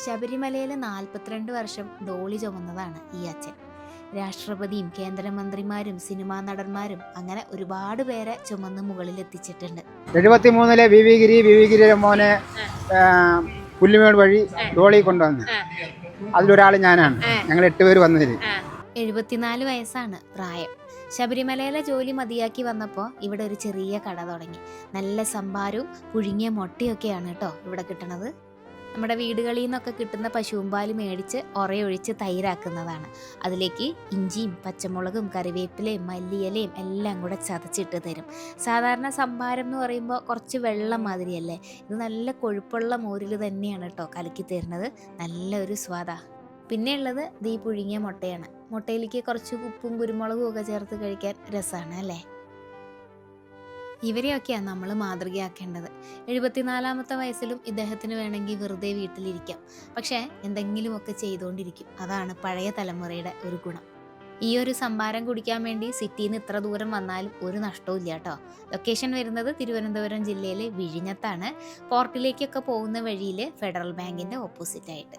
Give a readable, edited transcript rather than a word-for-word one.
ശബരിമലയിൽ 42 വർഷം ഡോളി ചുമന്നതാണ് ഈ അച്ഛൻ. രാഷ്ട്രപതിയും കേന്ദ്രമന്ത്രിമാരും സിനിമാ നടന്മാരും അങ്ങനെ ഒരുപാട് പേരെ ചുമന്ന് മുകളിലെത്തിച്ചിട്ടുണ്ട്. 73-ലെ വി വി ഗിരിയുടെ മോനെ പുല്ലുമേട് വഴി ഡോളി കൊണ്ടുവന്നു. അതിലൊരാൾ ഞാനാണ്. ഞങ്ങൾ 8 പേര് വന്നതിൽ. 74 വയസ്സാണ് പ്രായം. ശബരിമലയിലെ ജോലി മതിയാക്കി വന്നപ്പോൾ ഇവിടെ ഒരു ചെറിയ കട തുടങ്ങി. നല്ല സംഭാരവും പുഴുങ്ങിയ മുട്ടയൊക്കെയാണ് കേട്ടോ ഇവിടെ കിട്ടണത്. നമ്മുടെ വീടുകളിൽ നിന്നൊക്കെ കിട്ടുന്ന പശുമ്പാല് മേടിച്ച് ഉറയൊഴിച്ച് തൈരാക്കുന്നതാണ്. അതിലേക്ക് ഇഞ്ചിയും പച്ചമുളകും കറിവേപ്പിലയും മല്ലിയിലയും എല്ലാം കൂടെ ചതച്ചിട്ട് തരും. സാധാരണ സംഭാരം എന്ന് പറയുമ്പോൾ കുറച്ച് വെള്ളം മാതിരിയല്ലേ, ഇത് നല്ല കൊഴുപ്പുള്ള മോരിൽ തന്നെയാണ് കേട്ടോ കലക്കി തരുന്നത്. നല്ലൊരു സ്വാദാ. പിന്നെ ഉള്ളത് ഈ പുഴുങ്ങിയ മുട്ടയാണ്. മുട്ടയിലേക്ക് കുറച്ച് ഉപ്പും കുരുമുളകും ഒക്കെ ചേർത്ത് കഴിക്കാൻ രസമാണ് അല്ലേ. ഇവരെയൊക്കെയാണ് നമ്മൾ മാതൃകയാക്കേണ്ടത്. 74-ാമത്തെ വയസ്സിലും ഇദ്ദേഹത്തിന് വേണമെങ്കിൽ വെറുതെ വീട്ടിലിരിക്കാം, പക്ഷേ എന്തെങ്കിലുമൊക്കെ ചെയ്തുകൊണ്ടിരിക്കും. അതാണ് പഴയ തലമുറയുടെ ഒരു ഗുണം. ഈ ഒരു സംഭാരം കുടിക്കാൻ വേണ്ടി സിറ്റിയിൽ നിന്ന് ഇത്ര ദൂരം വന്നാലും ഒരു നഷ്ടവും ഇല്ല കേട്ടോ. ലൊക്കേഷൻ വരുന്നത് തിരുവനന്തപുരം ജില്ലയിലെ വിഴിഞ്ഞത്താണ്. പോർട്ടിലേക്കൊക്കെ പോകുന്ന വഴിയിൽ ഫെഡറൽ ബാങ്കിൻ്റെ ഓപ്പോസിറ്റായിട്ട്.